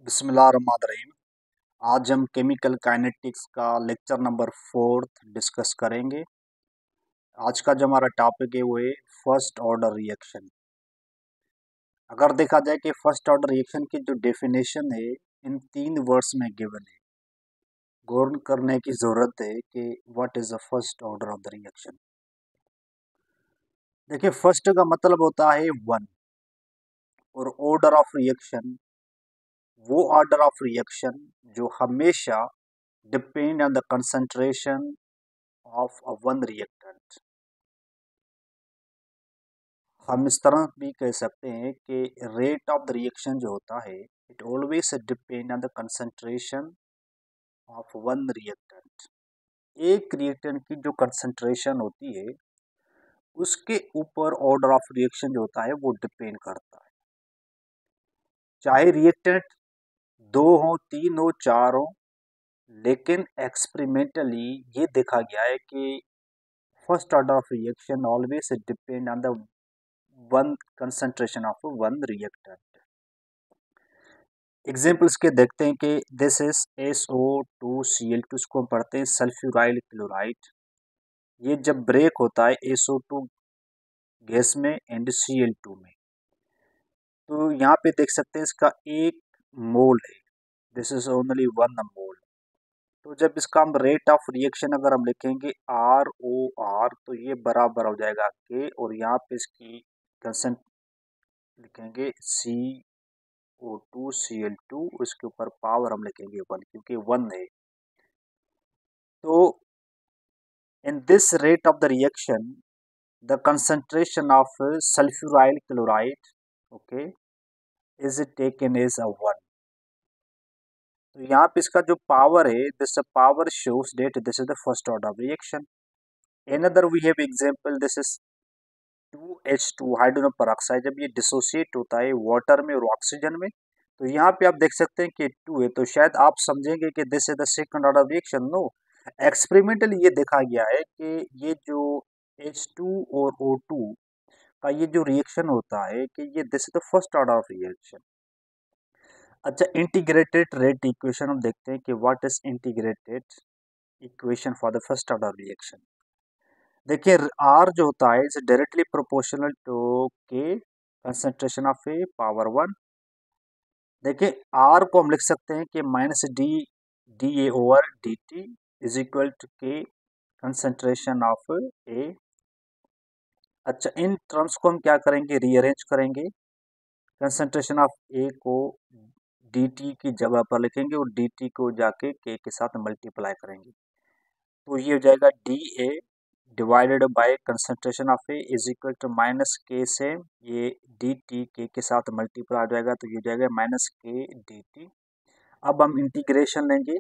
बिस्मिल्लाहिर्रहमानिर्रहीम। आज हम केमिकल काइनेटिक्स का लेक्चर नंबर 4 डिस्कस करेंगे। आज का जो हमारा टॉपिक है वो है फर्स्ट ऑर्डर रिएक्शन। अगर देखा जाए कि फर्स्ट ऑर्डर रिएक्शन की जो डेफिनेशन है इन 3 वर्ड्स में गिवन है। गौर करने की ज़रूरत है कि what is the first order of the reaction. देखिए, फर्स्ट का मतलब होता है वन, और ऑर्डर ऑफ रिएक्शन वो ऑर्डर ऑफ रिएक्शन जो हमेशा depend on the concentration of a one reactant. हम इस तरह भी कह सकते हैं कि रेट ऑफ द रिएक्शन जो होता है it always depend on the concentration of one reactant. एक रिएक्टेंट की जो कंसंट्रेशन होती है उसके ऊपर ऑर्डर ऑफ रिएक्शन जो होता है वो डिपेंड करता है। चाहे रिएक्टेंट दो हो, तीन हो, चार हो, लेकिन एक्सपेरिमेंटली ये देखा गया है कि first order of reaction always depend on the one concentration of one reactant. Examples के देखते हैं कि दिस इज SO2Cl2, इसको हम पढ़ते हैं सल्फ्यूराइल क्लोराइड। ये जब ब्रेक होता है SO2 गैस में एंड Cl2 में, तो यहाँ पे देख सकते हैं इसका एक मोल है, this is only one mole. तो जब इसका हम रेट ऑफ रिएक्शन अगर हम लिखेंगे ROR तो ये बराबर हो जाएगा K, और यहाँ पे इसकी कंसेंट लिखेंगे CO2Cl2, उसके ऊपर पावर हम लिखेंगे 1 क्योंकि 1 है। तो in this rate of the reaction the concentration of sulfuryl chloride, okay, is taken as a 1। तो यहाँ पे इसका जो पावर है this power shows that this is the first order of reaction। another we have example, this is 2H2 hydrogen peroxide। जब ये dissociate होता है वाटर में और ऑक्सीजन में, तो यहाँ पे आप देख सकते हैं कि 2 है, तो शायद आप समझेंगे कि this is the second order reaction. No, experimentally ये देखा गया है कि ये जो H2 और O2 का ये जो रिएक्शन होता है कि ये this is the first order of reaction. अच्छा, इंटीग्रेटेड रेट इक्वेशन हम देखते हैं कि what is integrated equation for the first order reaction. देखिए, आर जो होता है इज डायरेक्टली प्रोपोर्शनल टू के कंसंट्रेशन ऑफ ए पावर 1। देखिए, आर को हम लिख सकते हैं कि -d/a/dt इज इक्वल टू के कंसंट्रेशन ऑफ ए। अच्छा, इन टर्म्स को हम क्या करेंगे, रीअरेंज करेंगे। कंसंट्रेशन ऑफ ए को dt की जगह पर लिखेंगे और dt को जाके के साथ मल्टीप्लाई करेंगे, तो ये हो जाएगा dA divided by concentration of A is equal to -k से ये dt के साथ मल्टीप्लाई हो जाएगा, तो ये हो जाएगा -k dt। अब हम इंटीग्रेशन लेंगे।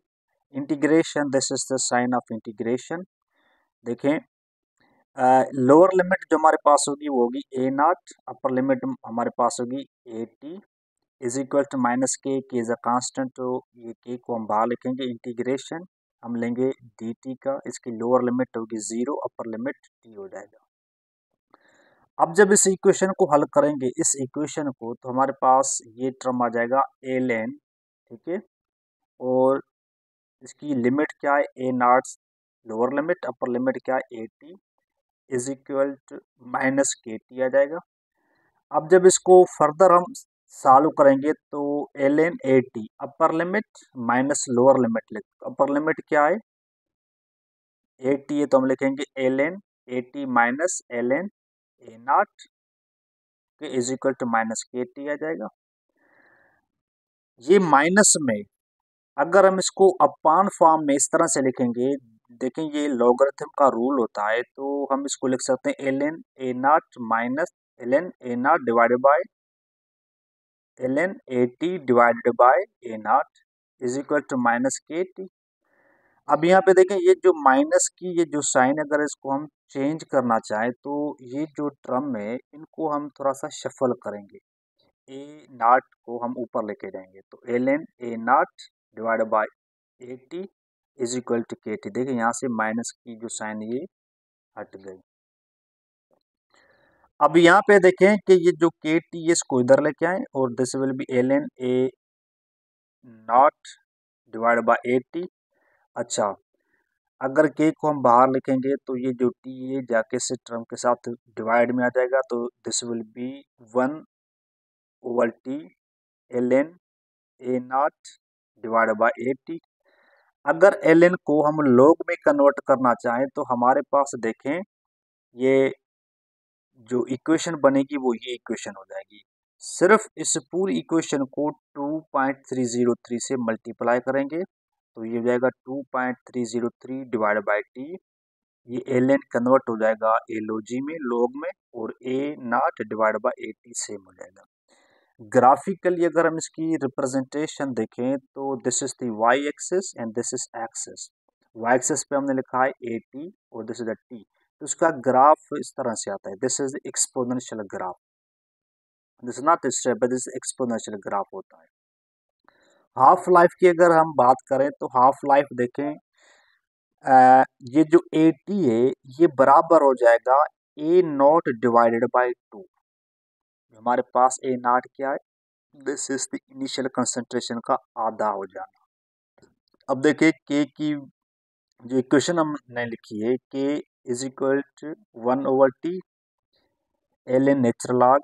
Integration, this is the sign of integration. देखें, लोअर लिमिट जो हमारे पास होगी वो होगी A0, अपर लिमिट हमारे पास होगी AT is equal to -k, k is a constant, तो ये k को हम बाहर लिखेंगे। इंटीग्रेशन हम लेंगे dt का, इसकी लोअर लिमिट होगी 0, अपर लिमिट t हो जाएगा। अब जब इस इक्वेशन को हल करेंगे, इस इक्वेशन को, तो हमारे पास ये टर्म आ जाएगा ln, ठीक है, और इसकी लिमिट क्या है A0 lower limit, upper limit क्या है AT is equal to -KT आ जाएगा। अब जब इसको फर्दर हम सॉल्व करेंगे तो ln AT upper limit minus lower limit लिख, अपर लिमिट क्या है AT है, तो हम लिखेंगे ln AT minus ln A0 के इज इक्वल टू -KT आ जाएगा। ये माइनस में अगर हम इसको अपान फॉर्म में इस तरह से लिखेंगे, देखें ये लॉगरिथम का रूल होता है, तो हम इसको लिख सकते हैं ln A0 minus ln A0 divided by ln AT divided by A0 is equal to -KT। अब यहाँ पे देखें, ये जो माइनस की ये जो साइन, अगर इसको हम चेंज करना चाहें तो ये जो टर्म है इनको हम थोड़ा सा शफल करेंगे, A0 को हम ऊपर लेके जाएंगे, तो ln A0 divided by AT is equal to KT। देखिए यहाँ से माइनस की जो साइन ये हट गई। अब यहाँ पे देखें कि ये जो KT है इसको इधर लेके आए और this will B ln A not divide by 80। अच्छा, अगर के को हम बाहर लिखेंगे तो ये जो टी है जाके से टर्म के साथ डिवाइड में आ जाएगा, तो this will B 1/t ln a not divide by 80। अगर ln को हम log में कन्वर्ट करना चाहें तो हमारे पास देखें ये जो इक्वेशन बनेगी वो ये इक्वेशन हो जाएगी। सिर्फ इस पूरी इक्वेशन को 2.303 से मल्टीप्लाई करेंगे तो ये हो जाएगा 2.303 डिवाइड बाय टी। ये ln कन्वर्ट हो जाएगा log में, log में, और a not divide by 80 same हो जाएगा। ग्राफिकली अगर हम इसकी रिप्रेजेंटेशन देखें तो this is the Y axis and this is axis. Y axis पे हमने लिखा है 80 और दिस इज द टी, तो इसका ग्राफ इस तरह से आता है। This is exponential graph, this is not step but this exponential graph होता है। हाफ लाइफ की अगर हम बात करें तो हाफ लाइफ देखें, ये जो 80 है ये बराबर हो जाएगा ए नॉट डिवाइडेड बाय 2। हमारे पास ए नॉट क्या है, this is the initial concentration का आधा हो जाना। अब देखिए के की जो इक्वेशन हमने लिखी है, k is equal to 1/t ln natural log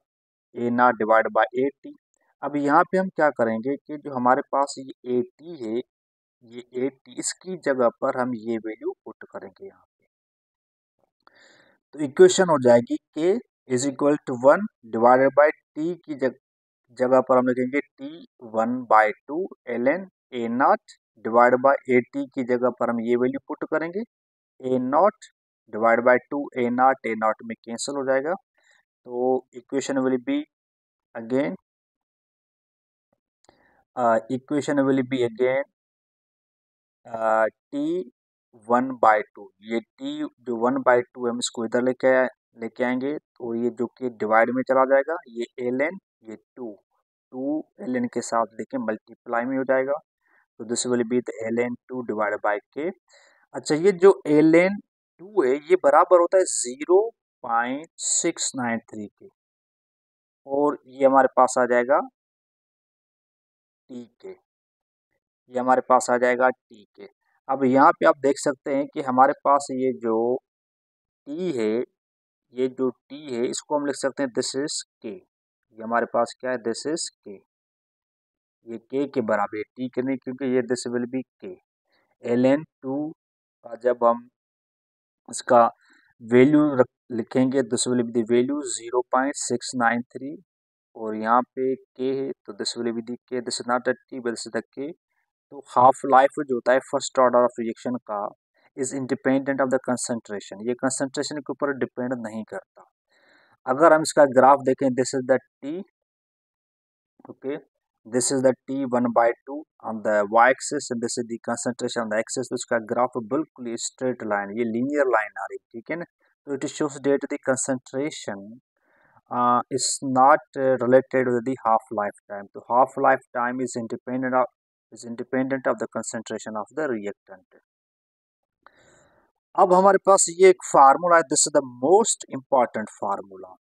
a not divide by 80। अब यहाँ पे हम क्या करेंगे कि जो हमारे पास ये 80 है, ये 80 इसकी जगह पर हम ये वैल्यू पुट करेंगे यहाँ पे, तो इक्वेशन हो जाएगी k is equal to 1 divided by t की जगह पर हम लिखेंगे t1/2 ln a not divide by 80 की जगह पर हम ये वैल्यू पुट करेंगे a not divide by 2 a nought में कैंसिल हो जाएगा, तो equation will be again t1/2। ये t जो 1/2 हम इसको इधर लेके आएंगे तो ये जो कि डिवाइड में चला जाएगा, ये ln ये 2 ln के साथ लेके मल्टीप्लाई में हो जाएगा, तो this will be the ln 2 divide by के। अच्छा, ये जो ln 2 है ये बराबर होता है 0.693 के, और ये हमारे पास आ जाएगा टी के, ये हमारे पास आ जाएगा टी के। अब यहाँ पे आप देख सकते हैं कि हमारे पास ये जो टी है, ये जो टी है इसको हम लिख सकते हैं दिस इज के। ये हमारे पास क्या है, दिस इज के, ये के बराबर है, टी के नहीं, क्योंकि ये दिस विल बी के। ln 2 का जब हम इसका वैल्यू लिखेंगे this will be the value 0.693, और यहाँ पे के है तो दिस विल बी द के, this is not the T but this is the के। तो हाफ लाइफ जो होता है फर्स्ट ऑर्डर ऑफ रिएक्शन का is independent of the concentration, ये कंसंट्रेशन के ऊपर डिपेंड नहीं करता। अगर हम इसका ग्राफ देखें, this is the T, okay, this is the T 1/2 on the Y axis, this is the concentration on the axis, तो इसका ग्राफ बिल्कुल स्ट्रेट लाइन, ये लीनियर लाइन आ रही है, ठीक है ना। तो it shows that the concentration is not related with the half lifetime. तो half lifetime is independent of the concentration of the reactant. अब हमारे पास ये एक फार्मूला है, this is the most important formula.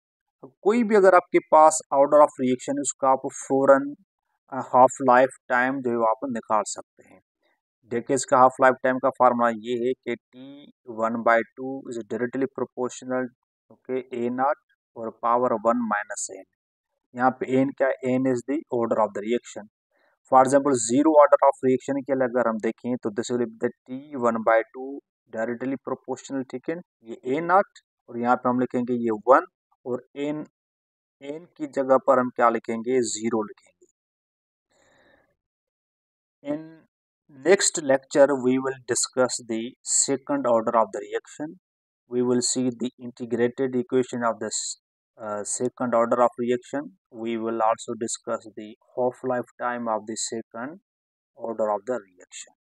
कोई भी अगर आपके पास ऑर्डर ऑफ रिएक्शन है उसका आप फौरन हाफ लाइफ टाइम जो है आप निकाल सकते हैं। देखिए इसका हाफ लाइफ टाइम का फार्मूला ये है कि t1/2 is directly proportional, okay, a naught और पावर 1 माइनस एन। यहाँ पे एन क्या है, N is the order of the reaction. For example zero order of reaction के लिए अगर हम देखें तो this will be the t1/2 directly proportional, ठीक है, ये ए नॉट, और यहाँ पे हम लिखेंगे ये 1, और एन एन की जगह पर हम क्या लिखेंगे, 0 लिखेंगे। In next lecture, we will discuss the second order of the reaction. We will see the integrated equation of this second order of reaction. We will also discuss the half-life time of the second order of the reaction.